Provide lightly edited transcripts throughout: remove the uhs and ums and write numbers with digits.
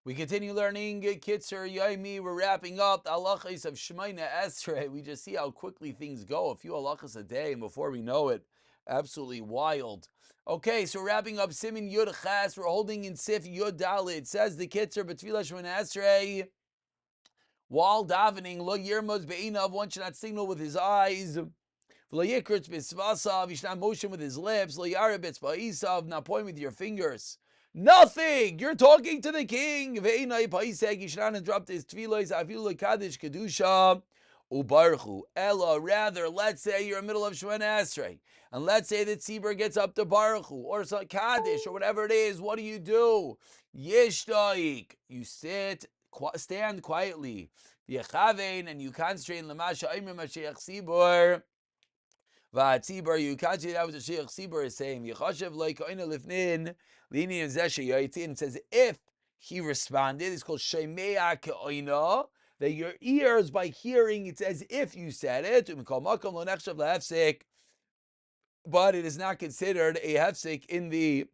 We continue learning Kitzur Yomi. We're wrapping up the halachas of Shemna Esrai. We just see how quickly things go. A few halachas a day, and before we know it, absolutely wild. Okay, so wrapping up Siman Yud Chas. We're holding in Sif Yud Dalit. It says the Kitzur B'Tfilah Shemna Esrai. While davening, lo yirmos be'inav, one should not signal with his eyes. Lo yikritz b'svasav, you should not motion with his lips. Lo yarabitz ba'isav, not point with your fingers. Nothing! You're talking to the king. Ve'inai pa'isek, you should not interrupt his tefillos. Afilu lekadish kedusha ubarchu. Ella, rather, let's say you're in the middle of Shemna Esrei, and let's say that Tzibur gets up to Baruchu or Kaddish or whatever it is. What do? Yishtaik, you stand quietly. And you concentrate in Lamasha Imrim Mashiach Sibur. V'atzibur, you concentrate out what the Sheikh Sibur is saying. V'chashav like oina lifnin lini zeshe yoyitin. It says if he responded, it's called shemea keoina. That your ears by hearing, it's as if you said it. But it is not considered a hefsek in the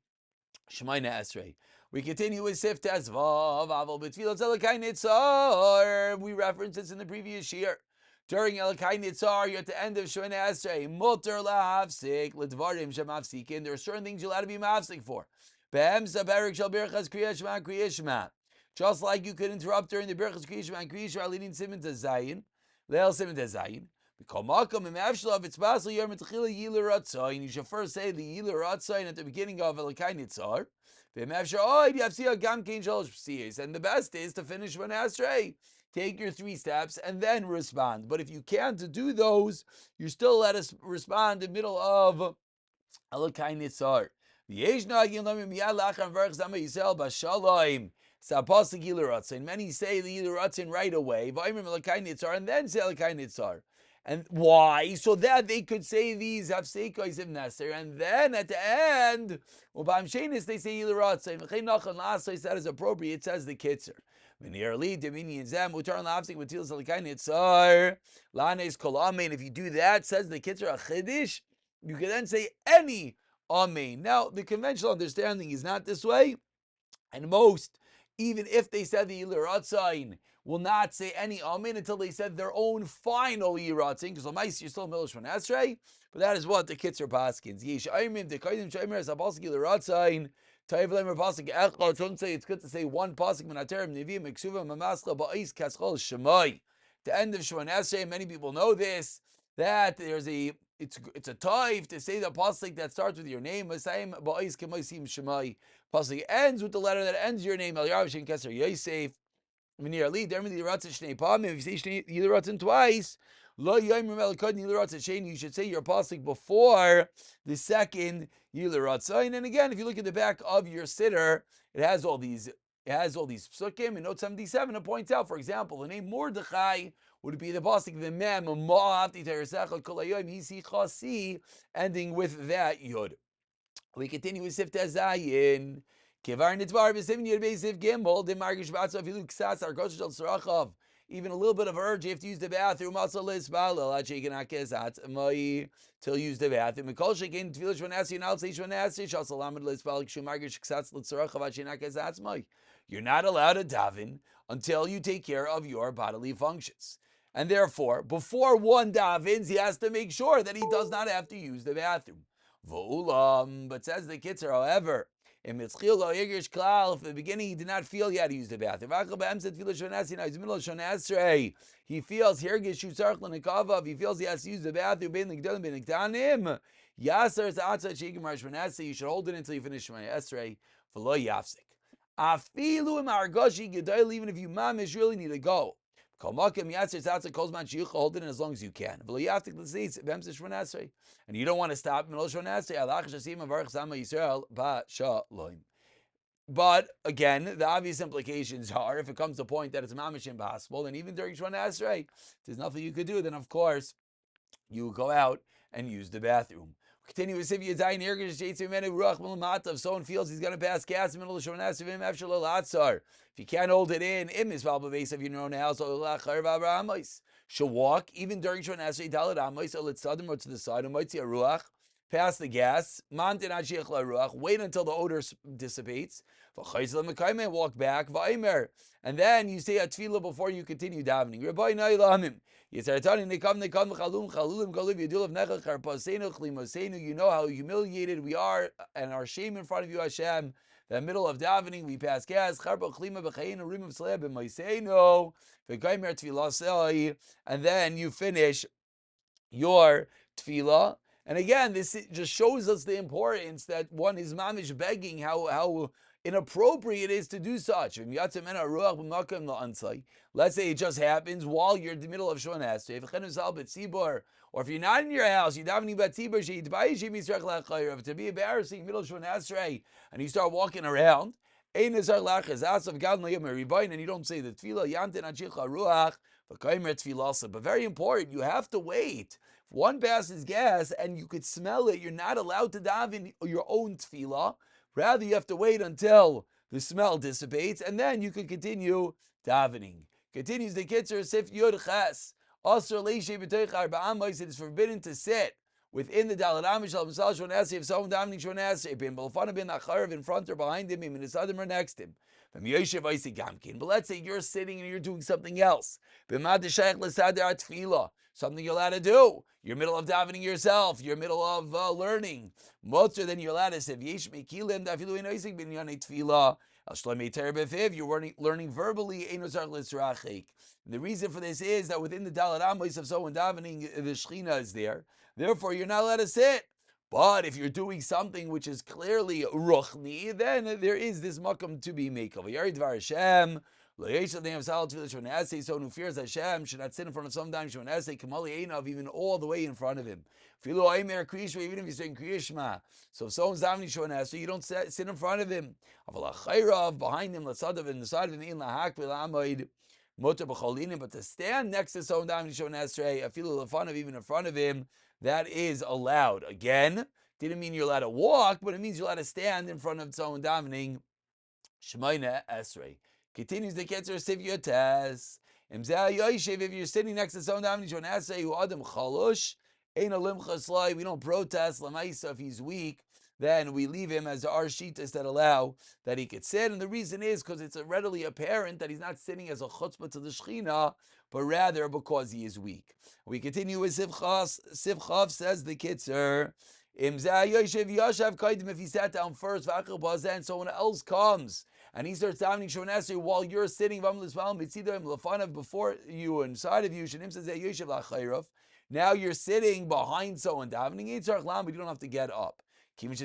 Shemna Esrei. We continue with Sif Tezvav, Aval B'Tfilas Elakai Nitzar. We referenced this in the previous year. During Elakai Nitzar, you're at the end of Shemna Esrei. Mutter la'afsik, l'dvarim shemafsikin. There are certain things you're allowed to be mafsik for. Be'emsa berik shal birchas kriya shema. Just like you could interrupt during the birchas kriya shema, leading Siman to Zayin, leil Siman to Zayin. You should first say the Yilu Ratzayin at the beginning of Elakai Nitzar. And the best is to finish one Esrei. Take your 3 steps and then respond. But if you can't do those, you still let us respond in the middle of Elakai Nitzar. Many say the Yilu Ratzin right away, and then say Elakai Nitzar. And why? So that they could say these hafseikos if necessary, and then at the end, they say Yilu that is appropriate, says the Kitzur. If you do that, says the Kitzur, a chiddush, you can then say any amen. Now, the conventional understanding is not this way, and most, even if they said the Yilu Ratzayin, will not say any amen until they said their own final Yiratzin, because Lamais you're still Milish Shemna Esrei, but that is what the Kitzur Paskins. Yesh Aimim Dekaidim Shaimer as a Pasuk Yiratzin. Tayvlemer Pasuk Echad. Don't say it's good to say one Pasuk Minaterim Nevim Eksuva Mamasla Ba'is Kaschol Shemai. The end of Shemna Esrei. Many people know this, that there's it's a taif to say the pasuk that starts with your name. Pasuk ends with the letter that ends your name. If you say Yilu Ratzin twice, you should say your pasuk before the second Yilu Ratzin. And again, if you look at the back of your siddur, it has all these psukim. In note 77, it points out, for example, the name Mordechai would be the pasuk the mem ending with that yud. We continue with Sif Tezayin. Kevar Nitzvar b'Siman Yud Beis Sif Gimel Demargish Batzav Hilu Ksas Arkosh Shel Tzarachav. Even a little bit of urge, you have to use the bathroom. Also, Lisbal Ad Shekin Akezat Mai till use the bathroom. Mikol Shekin Tefillah Shemna Esrei Nal Tzei Shemna Esrei Shal Salamad Lisbal Kshu Margish Ksas L'Tzarachav Ad Shekin Akezat Mai. You're not allowed to daven until you take care of your bodily functions. And therefore, before one davens, he has to make sure that he does not have to use the bathroom. But says the Kitzur, however, if at the beginning he did not feel he had to use the bathroom, he feels he feels he has to use the bathroom. You should hold it until you finish Shemna Esrei. Even if you mamish really need to go. Hold it in as long as you can. And you don't want to stop. But again, the obvious implications are if it comes to a point that it's mamish impossible, and even during Shemna Esrei, there's nothing you could do, then of course you go out and use the bathroom. Continue with Siv Yadai Nirgish Jaitsu Menu Ruach Milamata. If someone feels he's going to pass gas in the middle of Shemna Esrei, Avshal Atzar. If you can't hold it in is Valbavase of your own house, she'll walk even during Shemna Esrei, Dalit Amos, or let's sudden or to the side, and Mitzi Ruach, pass the gas, wait until the odor dissipates. Walk back. And then you say a tefillah before you continue davening. You know how humiliated we are and our shame in front of you, Hashem. The middle of davening, we pass gas. And then you finish your tefillah. And again, this just shows us the importance that one is mamish begging how inappropriate it is to do such. Let's say it just happens while you're in the middle of Shon Esrei, or if you're not in your house, you're davening to be embarrassing middle of Shon Esrei, and you start walking around, and you don't say the tefillah, but very important, you have to wait. If one passes gas and you could smell it, you're not allowed to daven your own tefillah. Rather, you have to wait until the smell dissipates, and then you can continue davening. Continues the Kitzur Sif Yud Ches. It is forbidden to sit within the Dalet Amish al Misal Shon Esrei if someone davening Shon Esrei bin Balfana bin Acharav in front or behind him, in his other or next to him. But let's say you're sitting and you're doing something else. Something you're allowed to do. You're middle of davening yourself. You're middle of learning. Motzer, then you're allowed to say, you're learning verbally. The reason for this is that within the Dalet Amos of someone davening, the Shechina is there. Therefore, you're not allowed to sit. But if you're doing something which is clearly ruchni, then there is this makam to be makel. Someone who fears Hashem should not sit in front of some time even all the way in front of him. Even if you're saying Kriyishma. So if someone's davening Shon Esrei, you don't sit in front of him. Behind him, in the side of him, but to stand next to someone davening Shon Esrei, even in front of him, that is allowed. Again, didn't mean you're allowed to walk, but it means you're allowed to stand in front of someone davening Shemna Esrai. Continues the Kitzur Sivyotes. If you're sitting next to someone davening Shemna Esrai who Adam Chalosh, Ein Alim Chaslai, we don't protest Lamaisa if he's weak. Then we leave him as our shitas that allow that he could sit. And the reason is because it's readily apparent that he's not sitting as a chutzpah to the Shechina, but rather because he is weak. We continue with Sivchav says the Kitzur. If he sat down first, and someone else comes and he starts davening Shon Esrei while you're sitting before you, inside of you, now you're sitting behind someone davening, but you don't have to get up. I was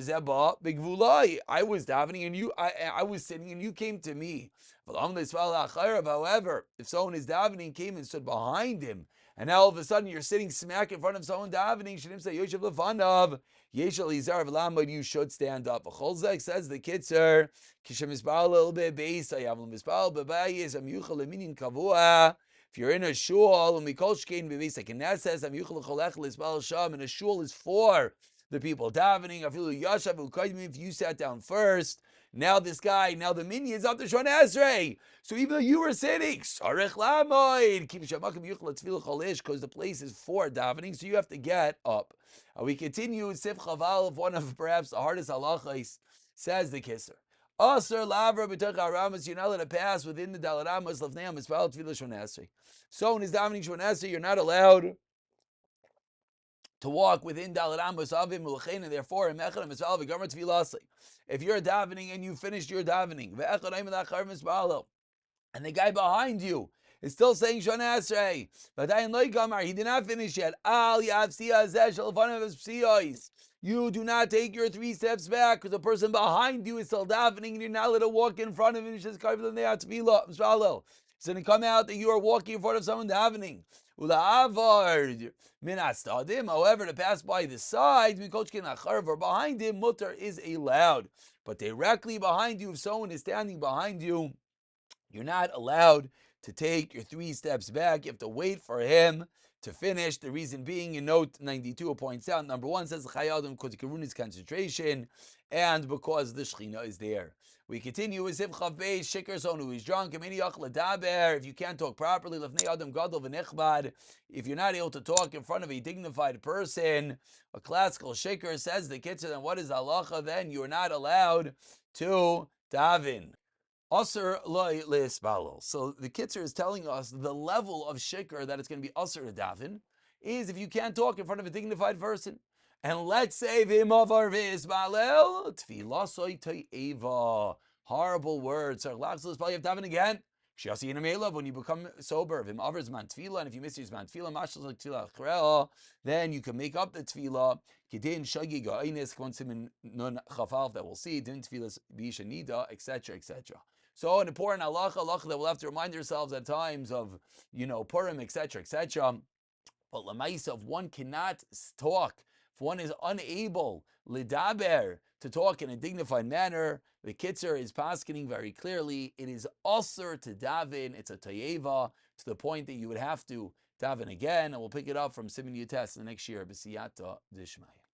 davening and I was sitting and you came to me. However, if someone is davening, came and stood behind him, and now all of a sudden you're sitting smack in front of someone davening, you should stand up. Says the Kitzur, a little bit base. If you're in a shul, and a shul is for the people davening. If you sat down first, now the mini is up to Shon Esrei. So even though you were sitting, because the place is for davening, so you have to get up. We continue Sif Chaval of one of perhaps the hardest halachas, says the Kisser. Aser lavra b'tach haramas, you're not allowed to pass within the dalaramas lefnei hamispal tefillah Shon Esrei. Someone is davening Shon Esrei, you're not allowed to walk within Dalet Amos Avim Mulchein, and therefore if you're davening and you finished your davening, and the guy behind you is still saying Shon Esrei, but he did not finish yet. You do not take your 3 steps back because the person behind you is still davening and you're not allowed to walk in front of him. So to come out that you are walking in front of someone davening. However, to pass by the side, or behind him, mutter is allowed. But directly behind you, if someone is standing behind you, you're not allowed to take your 3 steps back. You have to wait for him to finish. The reason being, in note 92, it points out, number 1 says, because Karun concentration, and because the Shechina is there. We continue with Sivchav Beis, Shikr, someone who is drunk, if you can't talk properly, if you're not able to talk in front of a dignified person, a classical Shikr, says the Kitzur, then what is halacha? Then you're not allowed to Davin. Usr loy leisbalel. So the Kitzur is telling us the level of shikr that it's going to be usr to daven is if you can't talk in front of a dignified person. And let's save him of our visbalel. Tfilasoi to'eva. Horrible words. So you have daven again. When you become sober, if him offers man tefillah, and if you miss your man tefillah, mashal like tefillah, then you can make up the tefillah. Kedin shagi ga'inis kvansim nun chafalf that we'll see. Din tefillas bisha nida, etc., etc. So an important halacha that we'll have to remind ourselves at times of, Purim, etc., etc. But lamaisa, if one cannot talk, if one is unable lidaber to talk in a dignified manner, the Kitzur is paskening very clearly. It is usher to daven. It's a tayeva to the point that you would have to daven again, and we'll pick it up from Siman Yutes the next year. B'siyata dishmaya.